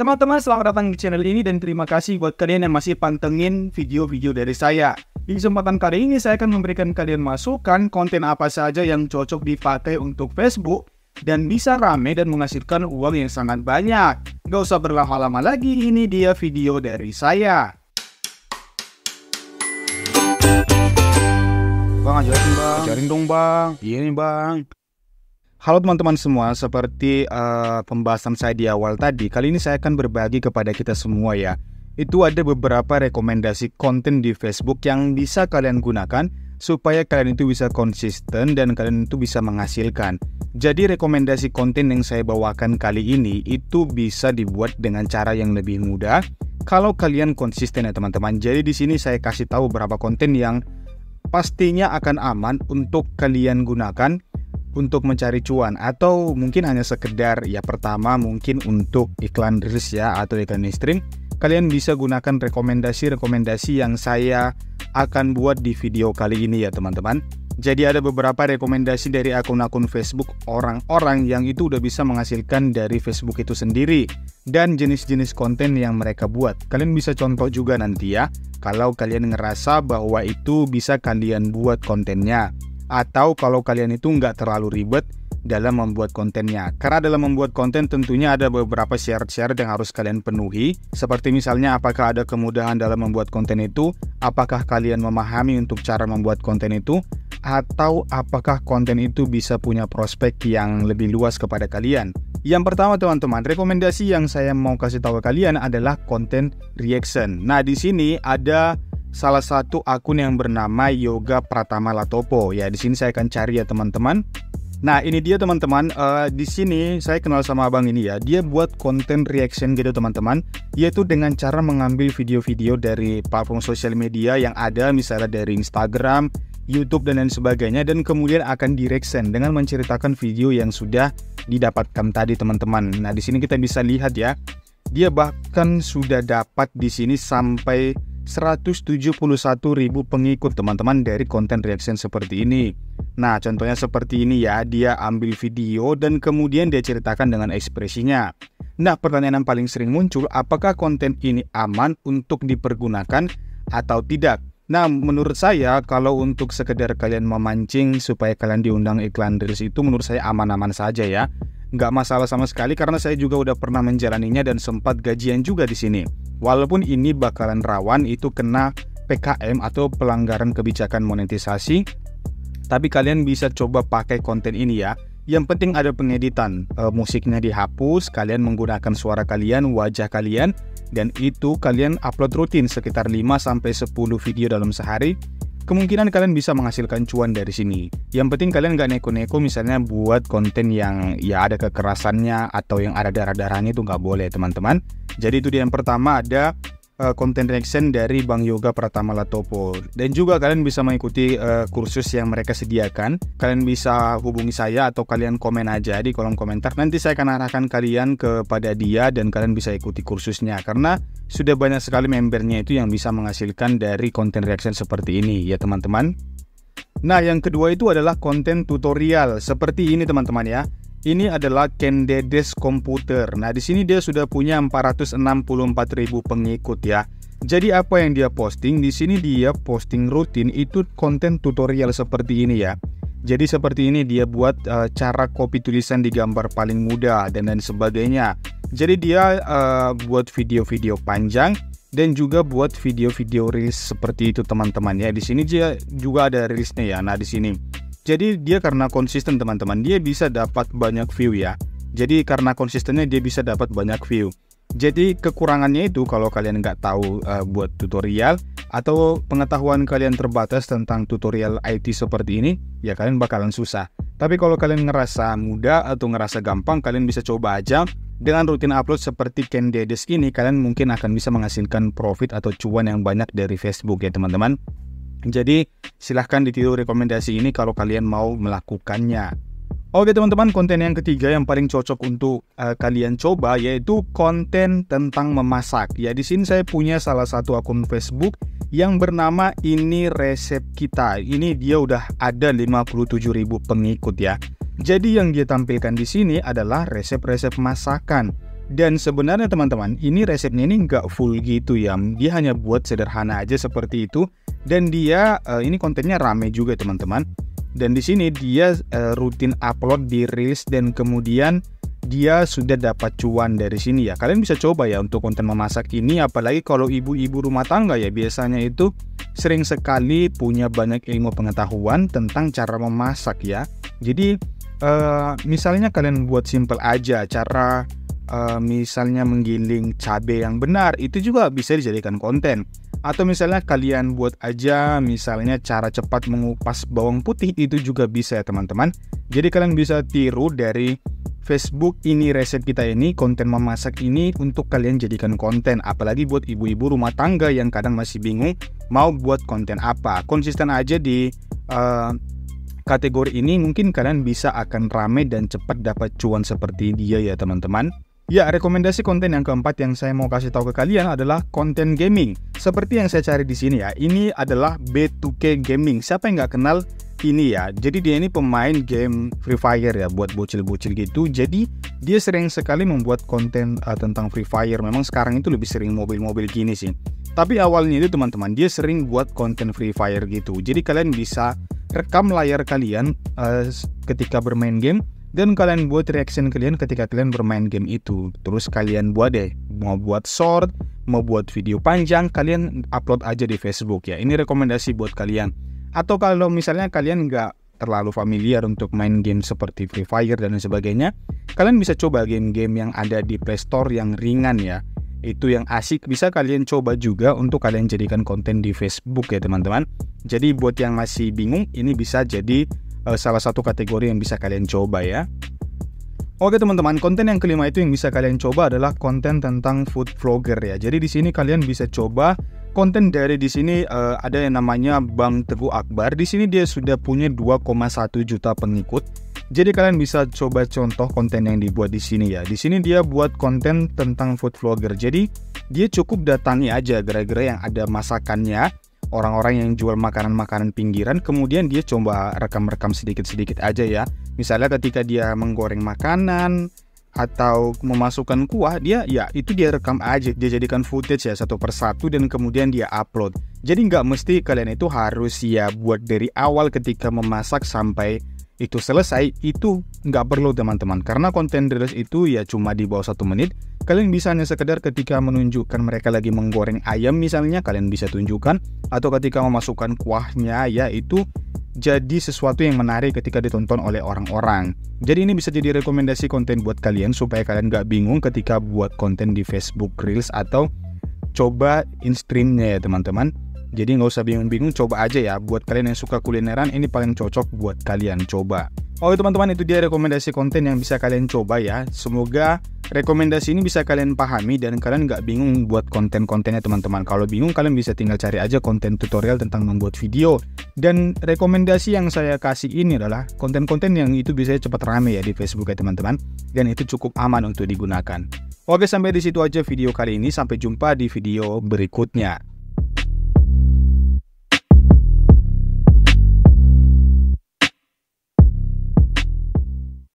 Teman-teman, selamat datang di channel ini dan terima kasih buat kalian yang masih pantengin video-video dari saya. Di kesempatan kali ini saya akan memberikan kalian masukan konten apa saja yang cocok dipakai untuk Facebook dan bisa rame dan menghasilkan uang yang sangat banyak. Gak usah berlama-lama lagi, ini dia video dari saya. Bang, ajarin dong bang. Iya nih bang. Halo teman-teman semua, seperti pembahasan saya di awal tadi, kali ini saya akan berbagi kepada kita semua ya. Itu ada beberapa rekomendasi konten di Facebook yang bisa kalian gunakan supaya kalian itu bisa konsisten dan kalian itu bisa menghasilkan. Jadi rekomendasi konten yang saya bawakan kali ini itu bisa dibuat dengan cara yang lebih mudah kalau kalian konsisten ya teman-teman. Jadi di sini saya kasih tahu beberapa konten yang pastinya akan aman untuk kalian gunakan untuk mencari cuan, atau mungkin hanya sekedar ya pertama mungkin untuk iklan reels ya atau iklan stream. Kalian bisa gunakan rekomendasi-rekomendasi yang saya akan buat di video kali ini ya teman-teman. Jadi ada beberapa rekomendasi dari akun-akun Facebook orang-orang yang itu udah bisa menghasilkan dari Facebook itu sendiri dan jenis-jenis konten yang mereka buat. Kalian bisa contoh juga nanti ya kalau kalian ngerasa bahwa itu bisa kalian buat kontennya. Atau kalau kalian itu nggak terlalu ribet dalam membuat kontennya. Karena dalam membuat konten tentunya ada beberapa syarat-syarat yang harus kalian penuhi. Seperti misalnya apakah ada kemudahan dalam membuat konten itu, apakah kalian memahami untuk cara membuat konten itu, atau apakah konten itu bisa punya prospek yang lebih luas kepada kalian. Yang pertama teman-teman, rekomendasi yang saya mau kasih tahu ke kalian adalah konten reaction. Nah di sini ada salah satu akun yang bernama Yoga Pratama Latopo ya. Di sini saya akan cari ya teman-teman. Nah ini dia teman-teman. Di sini saya kenal sama abang ini ya. Dia buat konten reaction gitu teman-teman, yaitu dengan cara mengambil video-video dari platform sosial media yang ada, misalnya dari Instagram, YouTube dan lain sebagainya, dan kemudian akan di-reaction dengan menceritakan video yang sudah didapatkan tadi teman-teman. Nah di sini kita bisa lihat ya, dia bahkan sudah dapat di sini sampai 171.000 pengikut teman-teman dari konten reaction seperti ini. Nah contohnya seperti ini ya, dia ambil video dan kemudian dia ceritakan dengan ekspresinya. Nah pertanyaan yang paling sering muncul, apakah konten ini aman untuk dipergunakan atau tidak? Nah menurut saya kalau untuk sekedar kalian memancing supaya kalian diundang iklan reels itu menurut saya aman-aman saja ya. Nggak masalah sama sekali karena saya juga udah pernah menjalaninya dan sempat gajian juga di sini. Walaupun ini bakalan rawan itu kena PKM atau pelanggaran kebijakan monetisasi, tapi kalian bisa coba pakai konten ini ya. Yang penting ada pengeditan, musiknya dihapus, kalian menggunakan suara kalian, wajah kalian, dan itu kalian upload rutin sekitar 5-10 video dalam sehari. Kemungkinan kalian bisa menghasilkan cuan dari sini. Yang penting kalian nggak neko-neko misalnya buat konten yang ya ada kekerasannya atau yang ada darah-darahnya, itu nggak boleh teman-teman. Jadi itu dia yang pertama, ada konten reaction dari Bang Yoga Pratama Latopo. Dan juga kalian bisa mengikuti kursus yang mereka sediakan. Kalian bisa hubungi saya atau kalian komen aja di kolom komentar. Nanti saya akan arahkan kalian kepada dia dan kalian bisa ikuti kursusnya. Karena sudah banyak sekali membernya itu yang bisa menghasilkan dari konten reaction seperti ini ya teman-teman. Nah yang kedua itu adalah konten tutorial seperti ini teman-teman ya. Ini adalah Ken Dedes Komputer. Nah di sini dia sudah punya 464.000 pengikut ya. Jadi apa yang dia posting di sini, dia posting rutin itu konten tutorial seperti ini ya. Jadi seperti ini dia buat cara copy tulisan di gambar paling mudah dan lain sebagainya. Jadi dia buat video-video panjang dan juga buat video-video reels seperti itu teman-teman ya. Di sini dia juga ada reelsnya ya. Nah di sini. Jadi dia karena konsisten teman-teman, dia bisa dapat banyak view ya. Jadi karena konsistennya dia bisa dapat banyak view. Jadi kekurangannya itu kalau kalian nggak tahu buat tutorial atau pengetahuan kalian terbatas tentang tutorial IT seperti ini, ya kalian bakalan susah. Tapi kalau kalian ngerasa mudah atau ngerasa gampang, kalian bisa coba aja. Dengan rutin upload seperti Ken Dedes ini, kalian mungkin akan bisa menghasilkan profit atau cuan yang banyak dari Facebook ya teman-teman. Jadi silahkan ditiru rekomendasi ini kalau kalian mau melakukannya. Oke teman-teman, konten yang ketiga yang paling cocok untuk kalian coba yaitu konten tentang memasak. Ya di sini saya punya salah satu akun Facebook yang bernama Ini Resep Kita. Ini dia udah ada 57.000 pengikut ya. Jadi yang dia tampilkan di sini adalah resep-resep masakan. Dan sebenarnya teman-teman, ini resepnya ini nggak full gitu ya. Dia hanya buat sederhana aja seperti itu. Dan dia ini kontennya rame juga teman-teman. Dan di sini dia rutin upload di Reels dan kemudian dia sudah dapat cuan dari sini ya. Kalian bisa coba ya untuk konten memasak ini, apalagi kalau ibu-ibu rumah tangga ya, biasanya itu sering sekali punya banyak ilmu pengetahuan tentang cara memasak ya. Jadi misalnya kalian buat simple aja cara misalnya menggiling cabai yang benar, itu juga bisa dijadikan konten. Atau misalnya kalian buat aja misalnya cara cepat mengupas bawang putih, itu juga bisa ya teman-teman. Jadi kalian bisa tiru dari Facebook ini resep kita ini, konten memasak ini untuk kalian jadikan konten. Apalagi buat ibu-ibu rumah tangga yang kadang masih bingung mau buat konten apa. Konsisten aja di kategori ini, mungkin kalian bisa akan rame dan cepat dapat cuan seperti dia ya teman-teman. Ya, rekomendasi konten yang keempat yang saya mau kasih tahu ke kalian adalah konten gaming. Seperti yang saya cari di sini ya, ini adalah B2K Gaming. Siapa yang nggak kenal ini ya? Jadi dia ini pemain game Free Fire ya, buat bocil-bocil gitu. Jadi dia sering sekali membuat konten tentang Free Fire. Memang sekarang itu lebih sering mobil-mobil gini sih. Tapi awalnya itu teman-teman, dia sering buat konten Free Fire gitu. Jadi kalian bisa rekam layar kalian ketika bermain game, dan kalian buat reaction kalian ketika kalian bermain game itu. Terus kalian buat deh, mau buat short, mau buat video panjang, kalian upload aja di Facebook ya. Ini rekomendasi buat kalian. Atau kalau misalnya kalian nggak terlalu familiar untuk main game seperti Free Fire dan sebagainya, kalian bisa coba game-game yang ada di Play Store yang ringan ya. Itu yang asik, bisa kalian coba juga untuk kalian jadikan konten di Facebook ya teman-teman. Jadi buat yang masih bingung, ini bisa jadi salah satu kategori yang bisa kalian coba ya. Oke teman-teman, konten yang kelima itu yang bisa kalian coba adalah konten tentang food vlogger ya. Jadi di sini kalian bisa coba konten dari di sini ada yang namanya Bang Teguh Akbar. Di sini dia sudah punya 2,1 juta pengikut. Jadi kalian bisa coba contoh konten yang dibuat di sini ya. Di sini dia buat konten tentang food vlogger. Jadi dia cukup datangi aja gara-gara yang ada masakannya, orang-orang yang jual makanan-makanan pinggiran, kemudian dia coba rekam-rekam sedikit-sedikit aja ya. Misalnya ketika dia menggoreng makanan atau memasukkan kuah, dia rekam aja, dia jadikan footage ya satu persatu dan kemudian dia upload. Jadi nggak mesti kalian itu harus ya buat dari awal ketika memasak sampai itu selesai, itu nggak perlu teman-teman, karena konten reels itu ya cuma di bawah 1 menit. Kalian bisa hanya sekedar ketika menunjukkan mereka lagi menggoreng ayam misalnya, kalian bisa tunjukkan, atau ketika memasukkan kuahnya ya, itu jadi sesuatu yang menarik ketika ditonton oleh orang-orang. Jadi ini bisa jadi rekomendasi konten buat kalian supaya kalian nggak bingung ketika buat konten di Facebook Reels atau coba in-streamnya ya teman-teman. Jadi nggak usah bingung-bingung, coba aja ya. Buat kalian yang suka kulineran, ini paling cocok buat kalian coba. Oke teman-teman, itu dia rekomendasi konten yang bisa kalian coba ya. Semoga rekomendasi ini bisa kalian pahami dan kalian nggak bingung buat konten-kontennya teman-teman. Kalau bingung, kalian bisa tinggal cari aja konten tutorial tentang membuat video. Dan rekomendasi yang saya kasih ini adalah konten-konten yang itu bisa cepat rame ya di Facebook ya teman-teman. Dan itu cukup aman untuk digunakan. Oke, sampai di situ aja video kali ini. Sampai jumpa di video berikutnya.